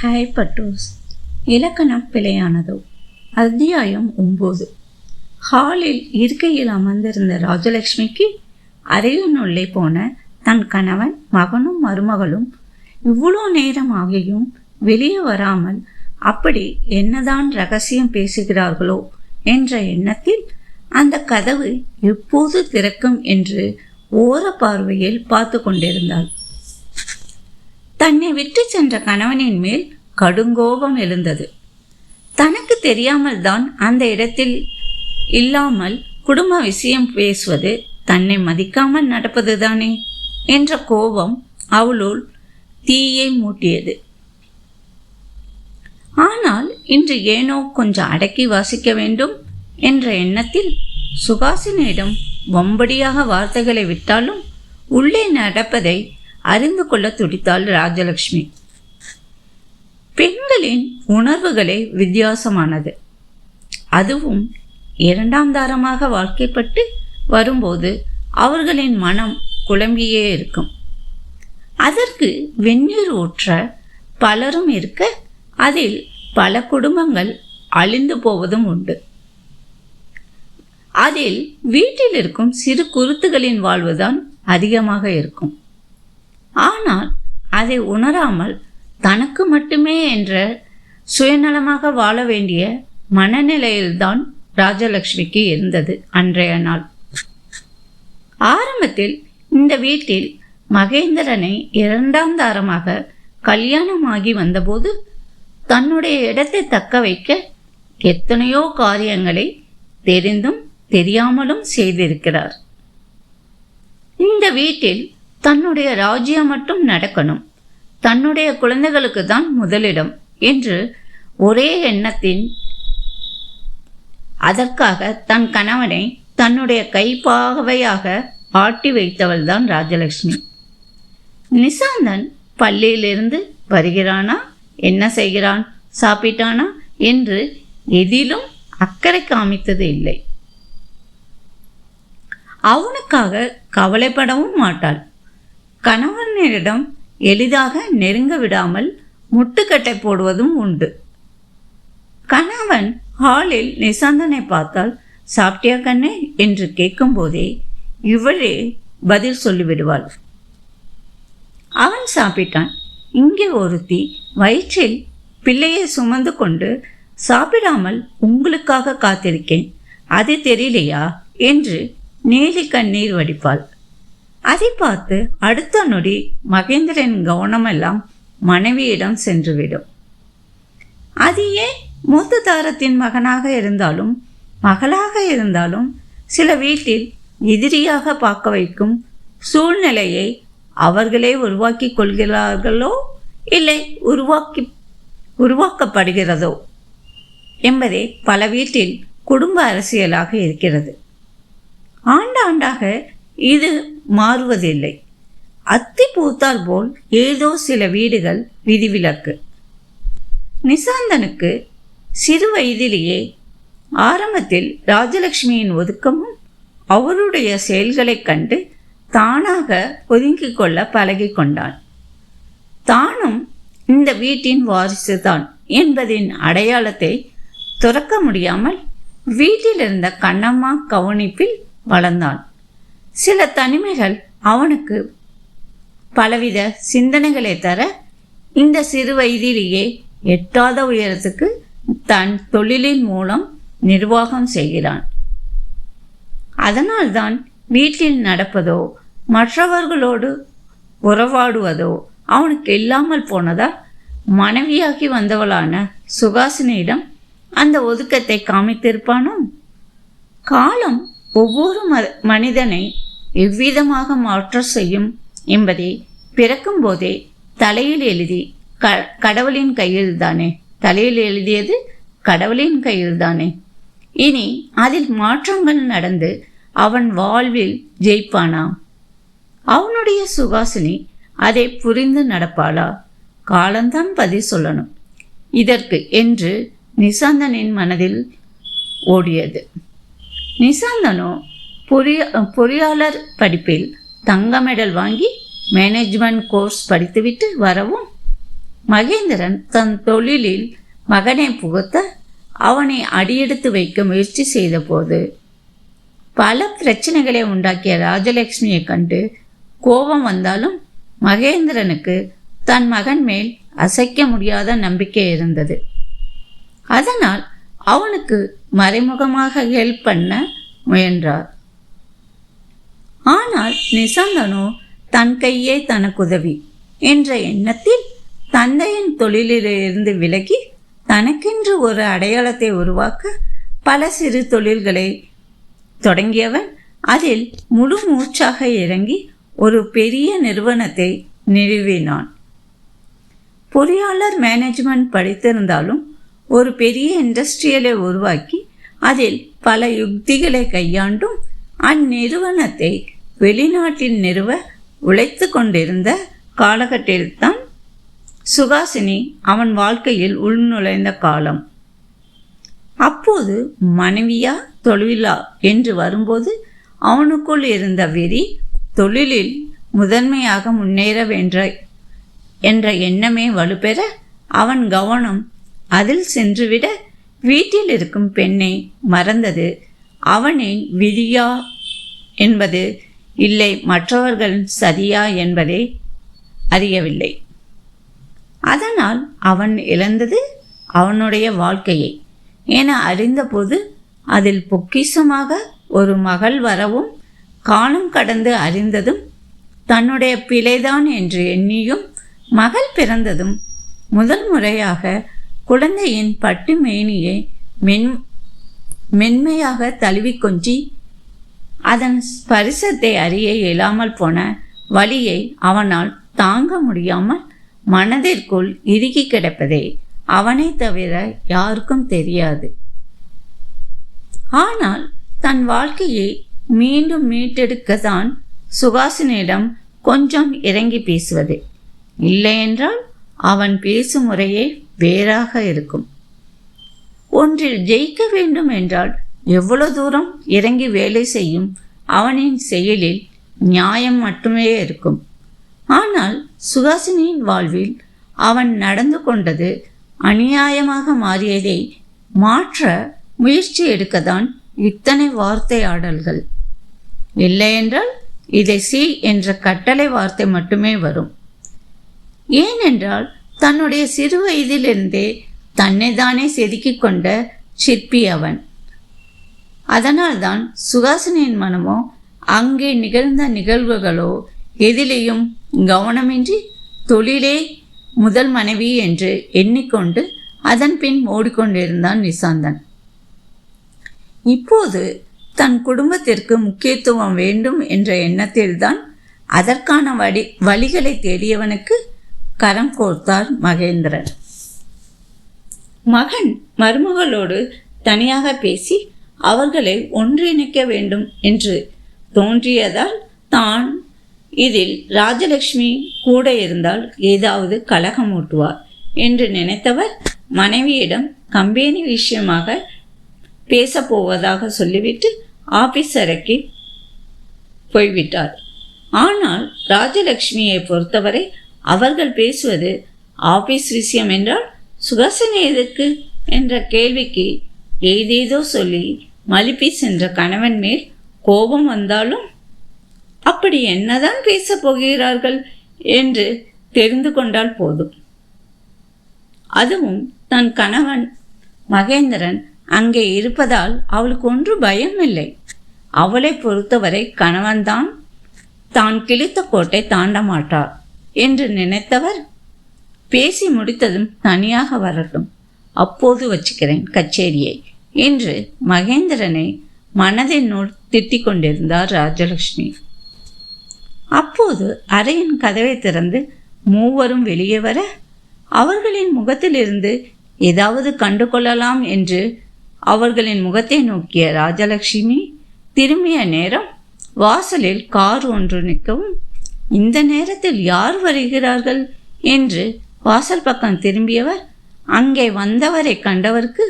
ஹைபட்டோஸ். இலக்கணம் பிழையானதோ. அத்தியாயம் 9. ஹாலில் இருக்கையில் அமர்ந்திருந்த ராஜலட்சுமிக்கு அறையினுள்ளே போன தன் கணவன், மகனும் மருமகளும் இவ்வளோ நேரம் ஆகியும் வெளியே வராமல் அப்படி என்னதான் ரகசியம் பேசுகிறார்களோ என்ற எண்ணத்தில் அந்த கதவு எப்போது திறக்கும் என்று ஓர பார்வையில் பார்த்து கொண்டிருந்தாள். தன்னை விட்டு சென்ற கணவனின் மேல் கடுங்கோபம் எழுந்தது. தனக்கு தெரியாமல் தான் அந்த இடத்தில் இல்லாமல் குடும்ப விஷயம் பேசுவது தன்னை மதிக்காமல் நடப்பதுதானே என்ற கோபம் அவளுள் தீயை மூட்டியது. ஆனால் இன்று ஏனோ கொஞ்சம் அடக்கி வாசிக்க வேண்டும் என்ற எண்ணத்தில் சுகாசினியிடம் வம்படியாக வார்த்தைகளை விட்டாலும் உள்ளே நடப்பதை அறிந்து கொள்ள துடித்தாள் ராஜலட்சுமி. பெண்களின் உணர்வுகளே வித்தியாசமானது. அதுவும் இரண்டாம் தாரமாக வாழ்க்கைப்பட்டு வரும்போது அவர்களின் மனம் குழம்பியே இருக்கும். அதற்கு வெந்நீர் ஊற்ற பலரும் இருக்க அதில் பல குடும்பங்கள் அழிந்து போவதும் உண்டு. அதில் வீட்டில் இருக்கும் சிறு குருத்துகளின் வாழ்வுதான் அதிகமாக இருக்கும். ஆனால் அதை உணராமல் தனக்கு மட்டுமே என்ற சுயநலமாக வாழ வேண்டிய மனநிலையில்தான் ராஜலட்சுமிக்கு இருந்தது அன்றைய நாள். ஆரம்பத்தில் இந்த வீட்டில் மகேந்திரனை இரண்டாம் தாரமாக கல்யாணமாகி வந்தபோது தன்னுடைய இடத்தை தக்க வைக்க எத்தனையோ காரியங்களை தெரிந்தும் தெரியாமலும் செய்திருக்கிறார். இந்த வீட்டில் தன்னுடைய ராஜ்யம் மட்டும் நடக்கணும், தன்னுடைய குழந்தைகளுக்கு தான் முதலிடம் என்று ஒரே எண்ணத்தின் அதற்காக தன் கணவனை தன்னுடைய கைப்பாவையாக ஆட்டி வைத்தவள் தான் ராஜலட்சுமி. நிசாந்தன் பள்ளியிலிருந்து வருகிறானா, என்ன செய்கிறான், சாப்பிட்டானா என்று எதிலும் அக்கறை காமித்தது இல்லை. அவனுக்காக கவலைப்படவும் மாட்டாள். கணவனிடம் எளிதாக நெருங்க விடாமல் முட்டுக்கட்டை போடுவதும் உண்டு. கணவன் ஹாலில் நிசாந்தனை பார்த்தால் சாப்பிட்டியா கண்ணே என்று கேட்கும் போதே இவளே பதில் சொல்லிவிடுவாள். அவன் சாப்பிட்டான். இங்கே ஒருத்தி வயிற்றில் பிள்ளையை சுமந்து கொண்டு சாப்பிடாமல் உங்களுக்காக காத்திருக்கேன், அது தெரியலையா என்று நீலி கண்ணீர் வடிப்பாள். அதை பார்த்து அடுத்த நொடி மகேந்திரன் கவனமெல்லாம் மனைவியிடம் சென்றுவிடும். அது ஏன் மூத்த தாரத்தின் மகனாக இருந்தாலும் மகளாக இருந்தாலும் சில வீட்டில் எதிரியாக பார்க்க வைக்கும் சூழ்நிலையை அவர்களே உருவாக்கி கொள்கிறார்களோ இல்லை உருவாக்கப்படுகிறதோ என்பதே பல வீட்டில் குடும்ப அரசியலாக இருக்கிறது. ஆண்டாண்டாக இது மாறுவதில்லை. அத்தி பூத்தால் போல் ஏதோ சில வீடுகள் விதிவிலக்கு. நிசாந்தனுக்கு சிறு வயதிலேயே ஆரம்பத்தில் ராஜலட்சுமியின் ஒதுக்கமும் அவருடைய செயல்களை கண்டு தானாக ஒதுங்கிக் கொள்ள பழகி கொண்டான். தானும் இந்த வீட்டின் வாரிசு தான் என்பதின் அடையாளத்தை துறக்க முடியாமல் வீட்டில் இருந்த கண்ணம்மா கவனிப்பில் வளர்ந்தான். சில தனிமைகள் அவனுக்கு பலவித சிந்தனைகளை தர இந்த சிறு வயதிலேயே எட்டாத உயரத்துக்கு தன் தொழிலின் மூலம் நிர்வாகம் செய்கிறான். அதனால்தான் வீட்டில் நடப்பதோ மற்றவர்களோடு உறவாடுவதோ அவனுக்கு இல்லாமல் போனதால் மனைவியாகி வந்தவளான சுகாசினியிடம் அந்த ஒதுக்கத்தை காமித்திருப்பானோ. காலம் ஒவ்வொரு மனிதனை எவ்விதமாக மாற்ற செய்யும் என்பதை பிறக்கும் போதே தலையில் எழுதி கடவுளின் கையில் தானே, தலையில் எழுதியது கடவுளின் கையில் தானே. இனி அதில் மாற்றங்கள் நடந்து அவன் வாழ்வில் ஜெயிப்பானா? அவனுடைய சுகாசினி அதை புரிந்து நடப்பாளா? காலம்தான் பதில் சொல்லணும் இதற்கு என்று நிசாந்தனின் மனதில் ஓடியது. நிசாந்தனோ பொறியாளர் படிப்பில் தங்க மெடல் வாங்கி மேனேஜ்மெண்ட் கோர்ஸ் படித்துவிட்டு வரவும் மகேந்திரன் தன் தொழிலில் மகனை புகுத்த அவனை அடியெடுத்து வைக்க முயற்சி செய்த போது பல பிரச்சனைகளை உண்டாக்கிய ராஜலட்சுமியை கண்டு கோபம் வந்தாலும் மகேந்திரனுக்கு தன் மகன் மேல் அசைக்க முடியாத நம்பிக்கை இருந்தது. அதனால் அவனுக்கு மறைமுகமாக ஹெல்ப் பண்ண முயன்றார். ஆனால் நிசாந்தனோ தன் கையே தனக்கு உதவி என்ற எண்ணத்தில் தந்தையின் தொழிலிலிருந்து விலகி தனக்கென்று ஒரு அடையாளத்தை உருவாக்க பல சிறு தொழில்களை தொடங்கியவன் அதில் முழு மூச்சாக இறங்கி ஒரு பெரிய நிறுவனத்தை நிறுவினான். பொறியாளர் மேனேஜ்மெண்ட் படித்திருந்தாலும் ஒரு பெரிய இண்டஸ்ட்ரியலை உருவாக்கி அதில் பல யுக்திகளை கையாண்டும் அந்நிறுவனத்தை வெளிநாட்டில் நிறுவ உழைத்து கொண்டிருந்த காலகட்டத்தில்தான் சுகாசினி அவன் வாழ்க்கையில் உள்நுழைந்த காலம். அப்போது மனைவியா தொழிலா என்று வரும்போது அவனுக்குள் இருந்த வெறி தொழிலில் முதன்மையாக முன்னேற என்ற எண்ணமே வலுப்பெற அவன் கவனம் அதில் சென்றுவிட வீட்டில் இருக்கும் பெண்ணை மறந்தது. அவனின் விதியா என்பது இல்லை, மற்றவர்கள் சரியா என்பதை அறியவில்லை. அதனால் அவன் இழந்தது அவனுடைய வாழ்க்கையை என அறிந்தபோது அதில் பொக்கிஷமாக ஒரு மகள் வரவும் காலம் கடந்து அறிந்ததும் தன்னுடைய பிழைதான் என்று எண்ணியும் மகள் பிறந்ததும் முதல் முறையாக குழந்தையின் பட்டு மேனியை மென்மையாக தழுவி கொஞ்சி அதன் ஸ்பரிசத்தை அறிய இயலாமல் போன வலியை அவனால் தாங்க முடியாமல் மனதிற்குள் இறுகி கிடப்பதே அவனை தவிர யாருக்கும் தெரியாது. ஆனால் தன் வாழ்க்கையை மீண்டும் மீட்டெடுக்கத்தான் சுகாசினியிடம் கொஞ்சம் இறங்கி பேசுவது. இல்லையென்றால் அவன் பேசும் முறையே வேறாக இருக்கும். ஒன்றில் ஜெயிக்க வேண்டும் என்றால் எவ்வளவு தூரம் இறங்கி வேலை செய்யும் அவனின் செயலில் நியாயம் மட்டுமே இருக்கும். ஆனால் சுகாசினியின் வாழ்வில் அவன் நடந்து கொண்டது அநியாயமாக மாறியதை மாற்ற முயற்சி எடுக்கத்தான் இத்தனை வார்த்தையாடல்கள். இல்லையென்றால் இதை செய் என்ற கட்டளை வார்த்தை மட்டுமே வரும். ஏனென்றால் தன்னுடைய சிறு வயதிலிருந்தே தன்னைத்தானே செதுக்கிக் கொண்ட சிற்பி அவன். அதனால்தான் சுகாசினியின் மனமோ அங்கே நிகழ்ந்த நிகழ்வுகளோ எதிலேயும் கவனமின்றி தொழிலே முதல் மனைவி என்று எண்ணிக்கொண்டு அதன் பின் ஓடிக்கொண்டிருந்தான் நிசாந்தன். இப்போது தன் குடும்பத்திற்கு முக்கியத்துவம் வேண்டும் என்ற எண்ணத்தில்தான் அதற்கான வழிகளை தேடியவனுக்கு கரம் கோர்த்தார் மகேந்திரன். மகன் மருமகளோடு தனியாக பேசி அவர்களை ஒன்றிணைக்க வேண்டும் என்று தோன்றியதால் தான் இதில் ராஜலட்சுமி கூட இருந்தால் ஏதாவது கலகம் ஊட்டுவார் என்று நினைத்தவர் மனைவியிடம் கம்பெனி விஷயமாக பேசப்போவதாக சொல்லிவிட்டு ஆபீஸ் அறைக்கு போய்விட்டார். ஆனால் ராஜலட்சுமியை பொறுத்தவரை அவர்கள் பேசுவது ஆபீஸ் விஷயம் என்றால் சுகாசினி எதற்கு என்ற கேள்விக்கு ஏதேதோ சொல்லி மலிப்பி சென்ற கணவன் மேல் கோபம் வந்தாலும் அப்படி என்னதான் பேசப் போகிறார்கள் என்று தெரிந்து கொண்டால் போதும். அதுவும் தன் கணவன் மகேந்திரன் அங்கே இருப்பதால் அவளுக்கு ஒன்று பயம் இல்லை. அவளை பொறுத்தவரை கணவன்தான் தான் கிழித்த கோட்டை தாண்ட மாட்டார் என்று நினைத்தவர் பேசி முடித்ததும் தனியாக வரட்டும், அப்போது வச்சுக்கிறேன் கச்சேரியை என்று மகேந்திரனை மனதினுள் திட்டிக் கொண்டிருந்தார் ராஜலட்சுமி. அப்போது அறையின் கதவை திறந்து மூவரும் வெளியே வர அவர்களின் முகத்திலிருந்து ஏதாவது கண்டு கொள்ளலாம் என்று அவர்களின் முகத்தை நோக்கிய ராஜலட்சுமி திரும்பிய நேரம் வாசலில் கார் ஒன்று நிற்கவும் இந்த நேரத்தில் யார் வருகிறார்கள் என்று வாசல் பக்கம் திரும்பியவர் அங்கே வந்தவரை கண்டவருக்கு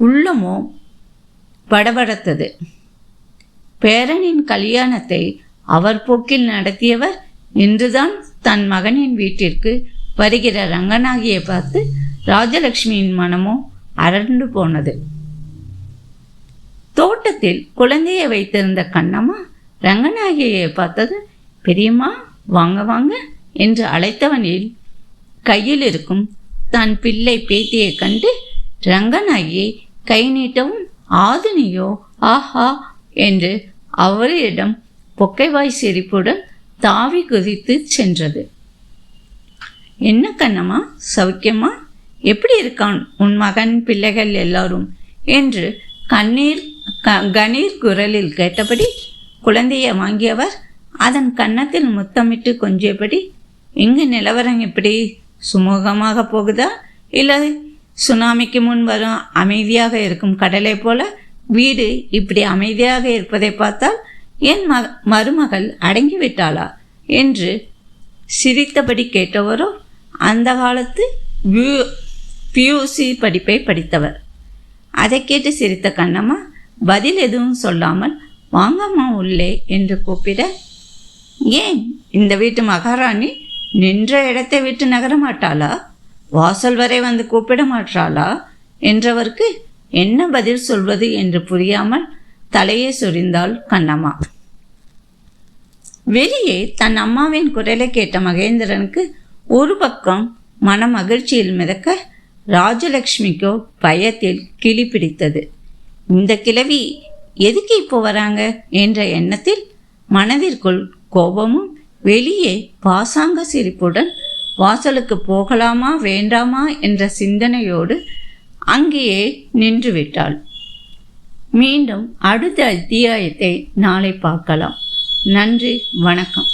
உள்ளமோ படபடத்தது. பேரனின் கல்யாணத்தை அவர் போக்கில் நடத்தியவர் இன்றுதான் தன் மகனின் வீட்டிற்கு வருகிற ரங்கநாயகியை பார்த்து ராஜலட்சுமியின் மனமோ அரண்டு போனது. தோட்டத்தில் குழந்தையை வைத்திருந்த கண்ணம்மா ரங்கநாயகியை பார்த்தது, பெரியம்மா வாங்க வாங்க என்று அழைத்தவனில் கையில் இருக்கும் தன் பிள்ளை பேத்தியை கண்டு ரங்கநாயகியை கை நீட்டவும் ஆதினியோ ஆஹா என்று அவரிடம் பொக்கைவாய் சிரிப்புடன் தாவி குதித்து சென்றது. என்ன கண்ணம்மா, சௌக்கியமா? எப்படி இருக்கான் உன் மகன், பிள்ளைகள் எல்லாரும் என்று கணீர் குரலில் கேட்டபடி குழந்தையை வாங்கியவர் அதன் கன்னத்தில் முத்தமிட்டு கொஞ்சியபடி, இங்கு நிலவரம் எப்படி, சுமூகமாக போகுதா, இல்லை சுனாமிக்கு முன் வரும் அமைதியாக இருக்கும் கடலை போல வீடு இப்படி அமைதியாக இருப்பதை பார்த்தால் என் மருமகள் அடங்கிவிட்டாளா என்று சிரித்தபடி கேட்டவரோ அந்த காலத்து பியூசி படிப்பை படித்தவர். அதை கேட்டு சிரித்த கண்ணம்மா பதில் எதுவும் சொல்லாமல் வாங்கம்மா உள்ளே என்று கூப்பிட, ஏன் இந்த வீட்டு மகாராணி நின்ற இடத்தை விட்டு நகர மாட்டாளா, வாசல் வரை வந்து கூப்பிட மாட்டாளா என்றவருக்கு என்ன பதில் சொல்வது என்று புரியாமல் தலையை சொரிந்தாள் கண்ணம்மா. வெளியே தன் அம்மாவின் குரலை கேட்ட மகேந்திரனுக்கு ஒரு பக்கம் மன மகிழ்ச்சியில் மிதக்க, ராஜலட்சுமிக்கோ பயத்தில் கிளி பிடித்தது. இந்த கிழவி எதுக்கு இப்போ வராங்க என்ற எண்ணத்தில் மனதிற்குள் கோபமும் வெளியே பாசாங்க சிரிப்புடன் வாசலுக்கு போகலாமா வேண்டாமா என்ற சிந்தனையோடு அங்கேயே நின்று விட்டாள். மீண்டும் அடுத்த அத்தியாயத்தை நாளை பார்க்கலாம். நன்றி, வணக்கம்.